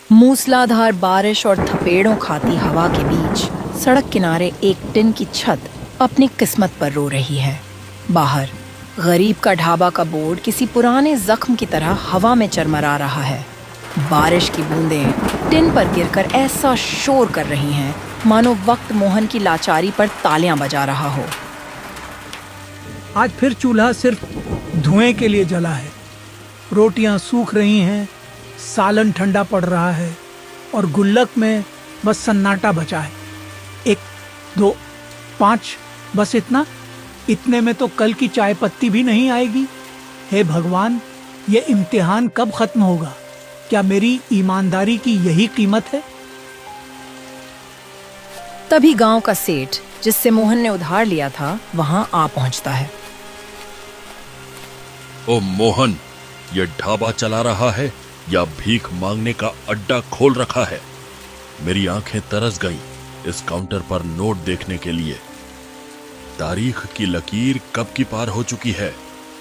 मूसलाधार बारिश और थपेड़ों खाती हवा के बीच सड़क किनारे एक टिन की छत अपनी किस्मत पर रो रही है। बाहर गरीब का ढाबा का बोर्ड किसी पुराने जख्म की तरह हवा में चरमरा रहा है। बारिश की बूंदें टिन पर गिरकर ऐसा शोर कर रही हैं मानो वक्त मोहन की लाचारी पर तालियां बजा रहा हो। आज फिर चूल्हा सिर्फ धुएं के लिए जला है। रोटियां सूख रही हैं, सालन ठंडा पड़ रहा है और गुल्लक में बस सन्नाटा बचा है। 1, 2, 5, बस इतना। इतने में तो कल की चाय पत्ती भी नहीं आएगी। हे भगवान, ये इम्तिहान कब खत्म होगा? क्या मेरी ईमानदारी की यही कीमत है? तभी गांव का सेठ जिससे मोहन ने उधार लिया था वहां आ पहुंचता है। ओ मोहन, ये ढाबा चला रहा है या भीख मांगने का अड्डा खोल रखा है? मेरी आंखें तरस गईं इस काउंटर पर नोट देखने के लिए। तारीख की लकीर कब की पार हो चुकी है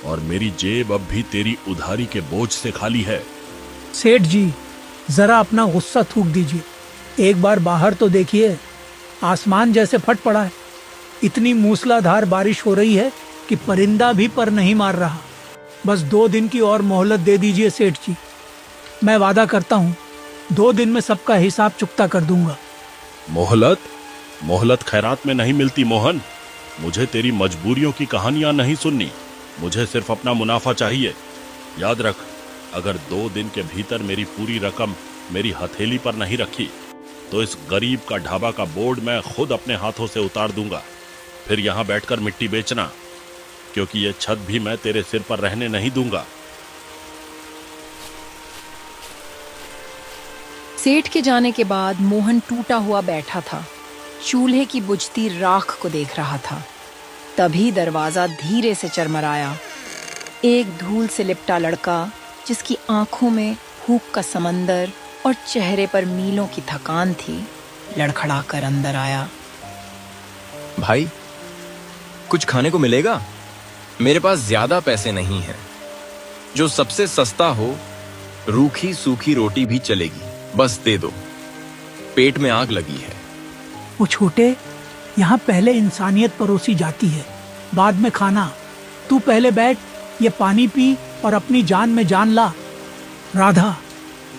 और मेरी जेब अब भी तेरी उधारी के बोझ से खाली है। सेठ जी, जरा अपना गुस्सा थूक दीजिए। एक बार बाहर तो देखिए, आसमान जैसे फट पड़ा है। इतनी मूसलाधार बारिश हो रही है कि परिंदा भी पर नहीं मार रहा। बस 2 दिन की और मोहलत दे दीजिए सेठ जी। मैं वादा करता हूँ 2 दिन में सबका हिसाब चुकता कर दूंगा। मोहलत? मोहलत खैरात में नहीं मिलती मोहन। मुझे तेरी मजबूरियों की कहानियां नहीं सुननी। मुझे सिर्फ अपना मुनाफा चाहिए। याद रख, अगर 2 दिन के भीतर मेरी पूरी रकम मेरी हथेली पर नहीं रखी तो इस गरीब का ढाबा का बोर्ड मैं खुद अपने हाथों से उतार दूंगा। फिर यहां बैठकर मिट्टी बेचना, क्योंकि ये छत भी मैं तेरे सिर पर रहने नहीं दूंगा। सेठ के जाने के बाद मोहन टूटा हुआ बैठा था, चूल्हे की बुझती राख को देख रहा था। तभी दरवाजा धीरे से चरमराया। एक धूल से लिपटा लड़का जिसकी आंखों में भूख का समंदर और चेहरे पर मीलों की थकान थी, लड़खड़ाकर अंदर आया। भाई, कुछ खाने को मिलेगा? मेरे पास ज्यादा पैसे नहीं हैं। जो सबसे सस्ता हो, रूखी सूखी रोटी भी चलेगी, बस दे दो। पेट में आग लगी है। वो छोटे, यहाँ पहले इंसानियत परोसी जाती है, बाद में खाना। तू पहले बैठ, ये पानी पी और अपनी जान में जान ला। राधा,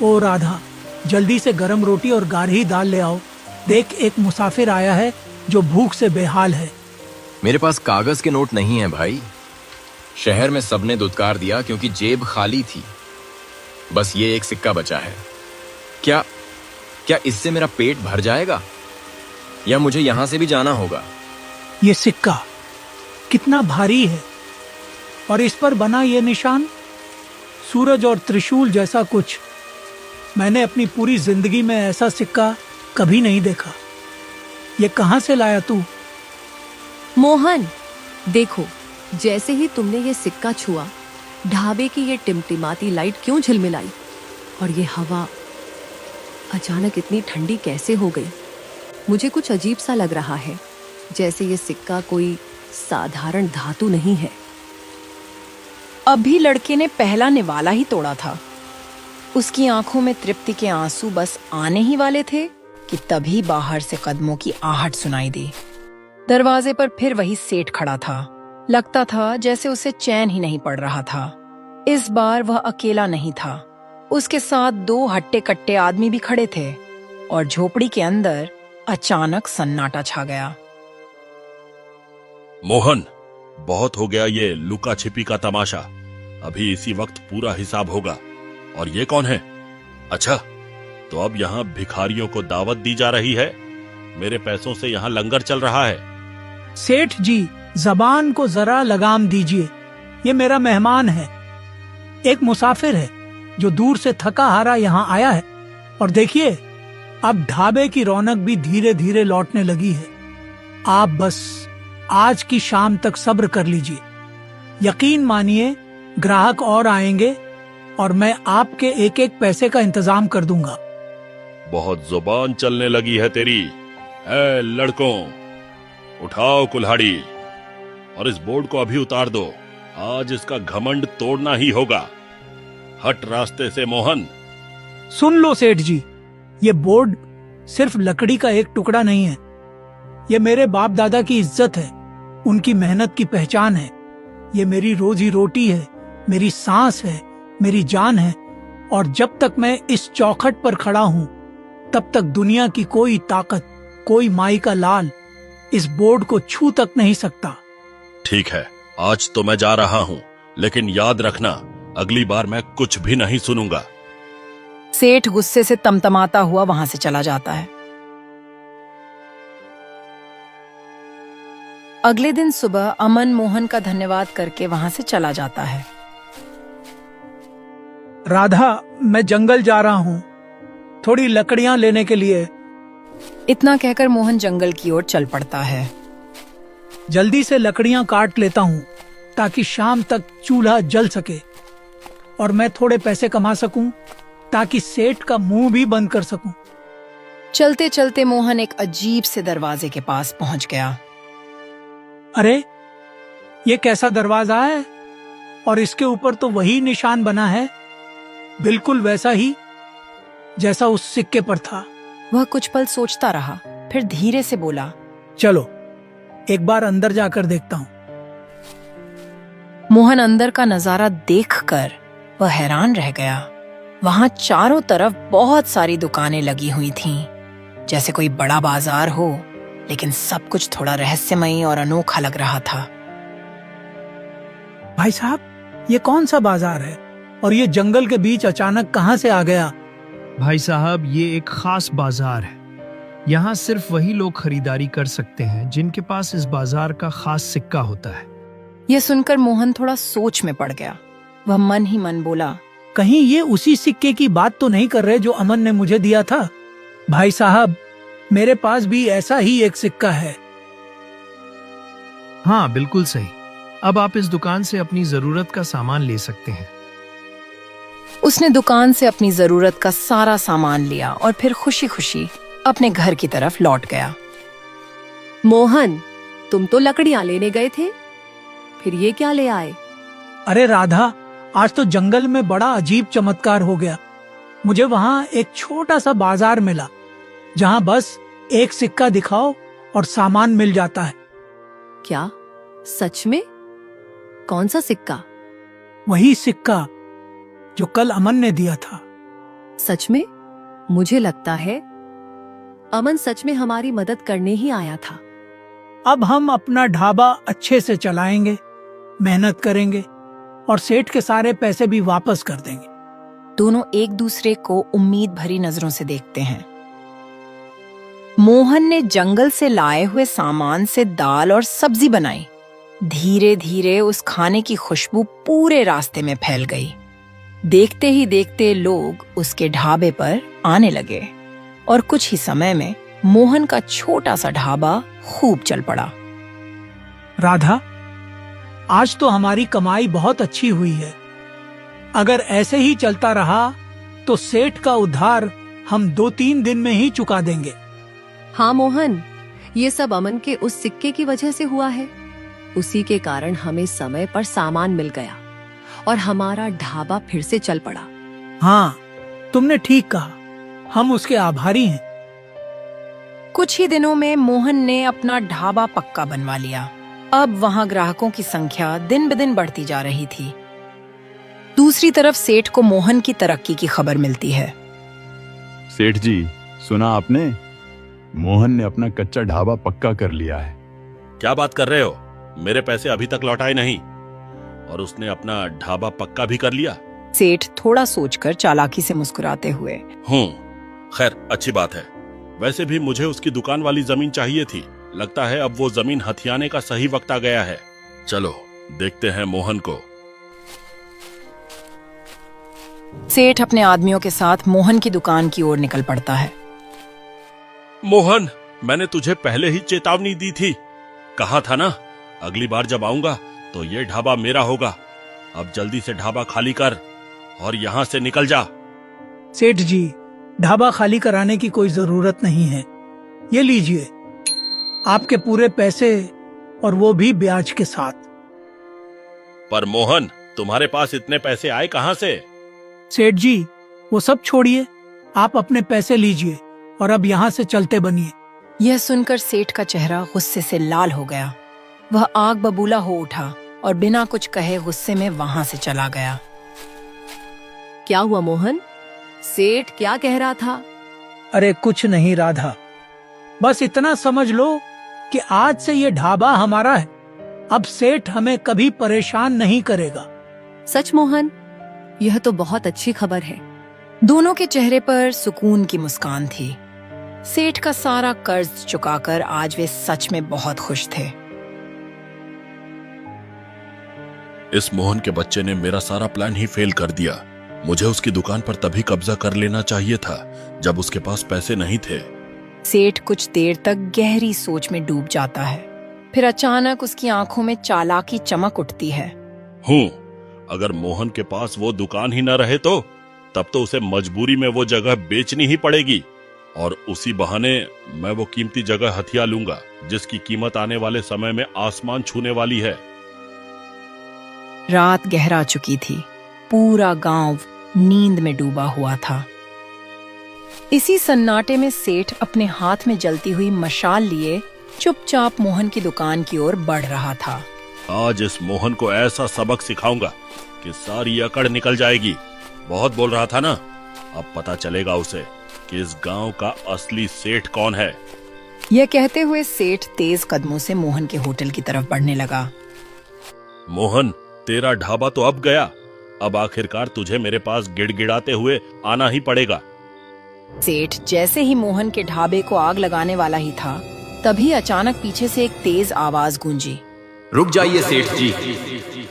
ओ राधा, जल्दी से गरम रोटी और गाढ़ी दाल ले आओ। देख, एक मुसाफिर आया है जो भूख से बेहाल है। मेरे पास कागज के नोट नहीं है भाई। शहर में सबने दुत्कार दिया क्योंकि जेब खाली थी। बस ये एक सिक्का बचा है। क्या क्या इससे मेरा पेट भर जाएगा या मुझे यहां से भी जाना होगा? ये सिक्का कितना भारी है और इस पर बना ये निशान, सूरज और त्रिशूल जैसा कुछ। मैंने अपनी पूरी जिंदगी में ऐसा सिक्का कभी नहीं देखा। ये कहां से लाया तू? मोहन, देखो, जैसे ही तुमने ये सिक्का छुआ, ढाबे की ये टिमटिमाती लाइट क्यों झिलमिलाई और ये हवा अचानक इतनी ठंडी कैसे हो गई? मुझे कुछ अजीब सा लग रहा है, जैसे ये सिक्का कोई साधारण धातु नहीं है। अभी लड़के ने पहला निवाला ही तोड़ा था। उसकी आंखों में तृप्ति के आंसू बस आने ही वाले थे कि तभी बाहर से कदमों की आहट सुनाई दी। दरवाजे पर फिर वही सेठ खड़ा था। लगता था जैसे उसे चैन ही नहीं पड़ रहा था। इस बार वह अकेला नहीं था, उसके साथ 2 हट्टे कट्टे आदमी भी खड़े थे और झोपड़ी के अंदर अचानक सन्नाटा छा गया। मोहन, बहुत हो गया ये लुका छिपी का तमाशा। अभी इसी वक्त पूरा हिसाब होगा। और ये कौन है? अच्छा, तो अब यहाँ भिखारियों को दावत दी जा रही है। मेरे पैसों से यहाँ लंगर चल रहा है। सेठ जी, जबान को जरा लगाम दीजिए। ये मेरा मेहमान है, एक मुसाफिर है जो दूर से थका हारा यहाँ आया है। और देखिए, अब ढाबे की रौनक भी धीरे धीरे लौटने लगी है। आप बस आज की शाम तक सब्र कर लीजिए। यकीन मानिए, ग्राहक और आएंगे और मैं आपके एक एक पैसे का इंतजाम कर दूंगा। बहुत जुबान चलने लगी है तेरी। ए लड़कों, उठाओ कुल्हाड़ी और इस बोर्ड को अभी उतार दो। आज इसका घमंड तोड़ना ही होगा। हट रास्ते से मोहन। सुन लो सेठ जी, ये बोर्ड सिर्फ लकड़ी का एक टुकड़ा नहीं है, ये मेरे बाप दादा की इज्जत है, उनकी मेहनत की पहचान है। ये मेरी रोजी रोटी है, मेरी सांस है, मेरी जान है। और जब तक मैं इस चौखट पर खड़ा हूं, तब तक दुनिया की कोई ताकत, कोई माई का लाल इस बोर्ड को छू तक नहीं सकता। ठीक है, आज तो मैं जा रहा हूँ, लेकिन याद रखना, अगली बार मैं कुछ भी नहीं सुनूंगा। सेठ गुस्से से तमतमाता हुआ वहां से चला जाता है। अगले दिन सुबह अमन मोहन का धन्यवाद करके वहां से चला जाता है। राधा, मैं जंगल जा रहा हूँ थोड़ी लकड़ियां लेने के लिए। इतना कहकर मोहन जंगल की ओर चल पड़ता है। जल्दी से लकड़ियां काट लेता हूँ ताकि शाम तक चूल्हा जल सके और मैं थोड़े पैसे कमा सकूं ताकि सेठ का मुंह भी बंद कर सकूं। चलते चलते मोहन एक अजीब से दरवाजे के पास पहुंच गया। अरे, ये कैसा दरवाजा है? और इसके ऊपर तो वही निशान बना है, बिल्कुल वैसा ही जैसा उस सिक्के पर था। वह कुछ पल सोचता रहा, फिर धीरे से बोला, चलो एक बार अंदर जाकर देखता हूँ। मोहन अंदर का नजारा देखकर वह हैरान रह गया। वहां चारों तरफ बहुत सारी दुकानें लगी हुई थीं, जैसे कोई बड़ा बाजार हो, लेकिन सब कुछ थोड़ा रहस्यमयी और अनोखा लग रहा था। भाई साहब, ये कौन सा बाजार है और ये जंगल के बीच अचानक कहां से आ गया? भाई साहब, ये एक खास बाजार है। यहाँ सिर्फ वही लोग खरीदारी कर सकते हैं जिनके पास इस बाजार का खास सिक्का होता है। यह सुनकर मोहन थोड़ा सोच में पड़ गया। वह मन ही मन बोला, कहीं ये उसी सिक्के की बात तो नहीं कर रहे जो अमन ने मुझे दिया था? भाई साहब, मेरे पास भी ऐसा ही एक सिक्का है। हाँ, बिल्कुल सही। अब आप इस दुकान से अपनी जरूरत का सामान ले सकते हैं। उसने दुकान से अपनी जरूरत का सारा सामान लिया और फिर खुशी खुशी अपने घर की तरफ लौट गया। मोहन, तुम तो लकड़ियां लेने गए थे, फिर ये क्या ले आए? अरे राधा, आज तो जंगल में बड़ा अजीब चमत्कार हो गया। मुझे वहाँ एक छोटा सा बाजार मिला जहाँ बस एक सिक्का दिखाओ और सामान मिल जाता है। क्या सच में? कौन सा सिक्का? वही सिक्का जो कल अमन ने दिया था। सच में? मुझे लगता है अमन सच में हमारी मदद करने ही आया था। अब हम अपना ढाबा अच्छे से चलाएंगे, मेहनत करेंगे और सेठ के सारे पैसे भी वापस कर देंगे। दोनों एक दूसरे को उम्मीद भरी नजरों से देखते हैं। मोहन ने जंगल से लाए हुए सामान से दाल और सब्जी बनाई। धीरे धीरे उस खाने की खुशबू पूरे रास्ते में फैल गई। देखते ही देखते लोग उसके ढाबे पर आने लगे और कुछ ही समय में मोहन का छोटा सा ढाबा खूब चल पड़ा। राधा, आज तो हमारी कमाई बहुत अच्छी हुई है। अगर ऐसे ही चलता रहा तो सेठ का उधार हम 2-3 दिन में ही चुका देंगे। हाँ मोहन, ये सब अमन के उस सिक्के की वजह से हुआ है। उसी के कारण हमें समय पर सामान मिल गया और हमारा ढाबा फिर से चल पड़ा। हाँ, तुमने ठीक कहा, हम उसके आभारी हैं। कुछ ही दिनों में मोहन ने अपना ढाबा पक्का बनवा लिया। अब वहां ग्राहकों की संख्या दिन ब दिन बढ़ती जा रही थी। दूसरी तरफ सेठ को मोहन की तरक्की की खबर मिलती है। सेठ जी, सुना आपने? मोहन ने अपना कच्चा ढाबा पक्का कर लिया है। क्या बात कर रहे हो? मेरे पैसे अभी तक लौटाए नहीं और उसने अपना ढाबा पक्का भी कर लिया। सेठ थोड़ा सोचकर चालाकी से मुस्कुराते हुए, खैर अच्छी बात है। वैसे भी मुझे उसकी दुकान वाली जमीन चाहिए थी। लगता है अब वो जमीन हथियाने का सही वक्त आ गया है। चलो देखते हैं मोहन को। सेठ अपने आदमियों के साथ मोहन की दुकान की ओर निकल पड़ता है। मोहन, मैंने तुझे पहले ही चेतावनी दी थी। कहा था ना, अगली बार जब आऊंगा तो ये ढाबा मेरा होगा। अब जल्दी से ढाबा खाली कर और यहाँ से निकल जा। सेठ जी, ढाबा खाली कराने की कोई जरूरत नहीं है। ये लीजिए आपके पूरे पैसे, और वो भी ब्याज के साथ। पर मोहन, तुम्हारे पास इतने पैसे आए कहाँ से? सेठ जी, वो सब छोड़िए, आप अपने पैसे लीजिए और अब यहाँ से चलते बनिए। यह सुनकर सेठ का चेहरा गुस्से से लाल हो गया। वह आग बबूला हो उठा और बिना कुछ कहे गुस्से में वहां से चला गया। क्या हुआ मोहन? सेठ क्या कह रहा था? अरे कुछ नहीं राधा, बस इतना समझ लो कि आज से ये ढाबा हमारा है। अब सेठ हमें कभी परेशान नहीं करेगा। सच मोहन, यह तो बहुत अच्छी खबर है। दोनों के चेहरे पर सुकून की मुस्कान थी। सेठ का सारा कर्ज चुकाकर आज वे सच में बहुत खुश थे। इस मोहन के बच्चे ने मेरा सारा प्लान ही फेल कर दिया। मुझे उसकी दुकान पर तभी कब्जा कर लेना चाहिए था जब उसके पास पैसे नहीं थे। सेठ कुछ देर तक गहरी सोच में डूब जाता है। फिर अचानक उसकी आंखों में चालाकी चमक उठती है। अगर मोहन के पास वो दुकान ही न रहे तो तब तो उसे मजबूरी में वो जगह बेचनी ही पड़ेगी और उसी बहाने मैं वो कीमती जगह हथिया लूंगा जिसकी कीमत आने वाले समय में आसमान छूने वाली है। रात गहरा चुकी थी। पूरा गांव नींद में डूबा हुआ था। इसी सन्नाटे में सेठ अपने हाथ में जलती हुई मशाल लिए चुपचाप मोहन की दुकान की ओर बढ़ रहा था। आज इस मोहन को ऐसा सबक सिखाऊंगा कि सारी अकड़ निकल जाएगी। बहुत बोल रहा था ना, अब पता चलेगा उसे कि इस गांव का असली सेठ कौन है। यह कहते हुए सेठ तेज कदमों से मोहन के होटल की तरफ बढ़ने लगा। मोहन, तेरा ढाबा तो अब गया। अब आखिरकार तुझे मेरे पास गिड़गिड़ाते हुए आना ही पड़ेगा। सेठ जैसे ही मोहन के ढाबे को आग लगाने वाला ही था, तभी अचानक पीछे से एक तेज आवाज गूंजी। रुक जाइए सेठ जी।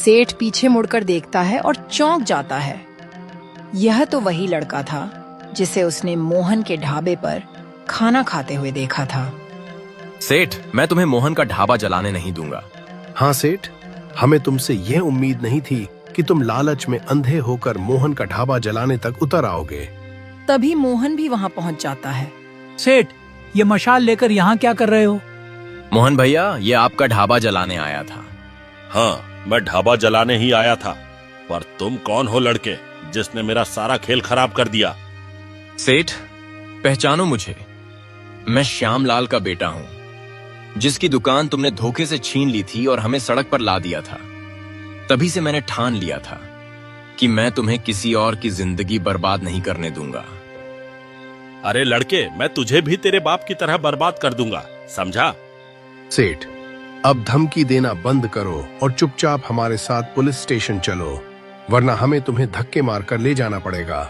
सेठ पीछे मुड़कर देखता है और चौंक जाता है। यह तो वही लड़का था जिसे उसने मोहन के ढाबे पर खाना खाते हुए देखा था। सेठ, मैं तुम्हें मोहन का ढाबा जलाने नहीं दूंगा। हाँ सेठ, हमें तुमसे यह उम्मीद नहीं थी कि तुम लालच में अंधे होकर मोहन का ढाबा जलाने तक उतर आओगे। तभी मोहन भी वहां पहुंच जाता है। सेठ, ये मशाल लेकर यहाँ क्या कर रहे हो? मोहन भैया, ये आपका ढाबा जलाने आया था। हाँ, मैं ढाबा जलाने ही आया था, पर तुम कौन हो लड़के जिसने मेरा सारा खेल खराब कर दिया? सेठ, पहचानो मुझे। मैं श्यामलाल का बेटा हूँ, जिसकी दुकान तुमने धोखे से छीन ली थी और हमें सड़क पर ला दिया था। तभी से मैंने ठान लिया था कि मैं तुम्हें किसी और की जिंदगी बर्बाद नहीं करने दूंगा। अरे लड़के, मैं तुझे भी तेरे बाप की तरह बर्बाद कर दूंगा, समझा? सेठ, अब धमकी देना बंद करो और चुपचाप हमारे साथ पुलिस स्टेशन चलो, वरना हमें तुम्हें धक्के मारकर ले जाना पड़ेगा।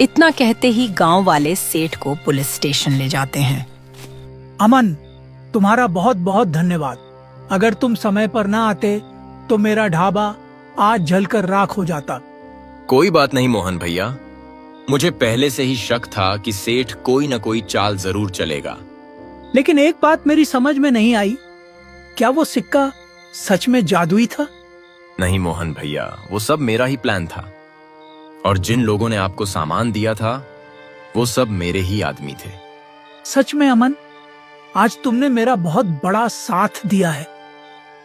इतना कहते ही गांव वाले सेठ को पुलिस स्टेशन ले जाते हैं। अमन, तुम्हारा बहुत बहुत धन्यवाद। अगर तुम समय पर ना आते तो मेरा ढाबा आज जलकर राख हो जाता। कोई बात नहीं मोहन भैया, मुझे पहले से ही शक था कि सेठ कोई न कोई चाल जरूर चलेगा। लेकिन एक बात मेरी समझ में नहीं आई, क्या वो सिक्का सच में जादुई था? नहीं मोहन भैया, वो सब मेरा ही प्लान था और जिन लोगों ने आपको सामान दिया था वो सब मेरे ही आदमी थे। सच में अमन, आज तुमने मेरा बहुत बड़ा साथ दिया है।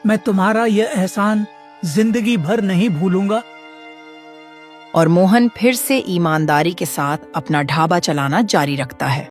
मैं तुम्हारा यह एहसान जिंदगी भर नहीं भूलूंगा। और मोहन फिर से ईमानदारी के साथ अपना ढाबा चलाना जारी रखता है।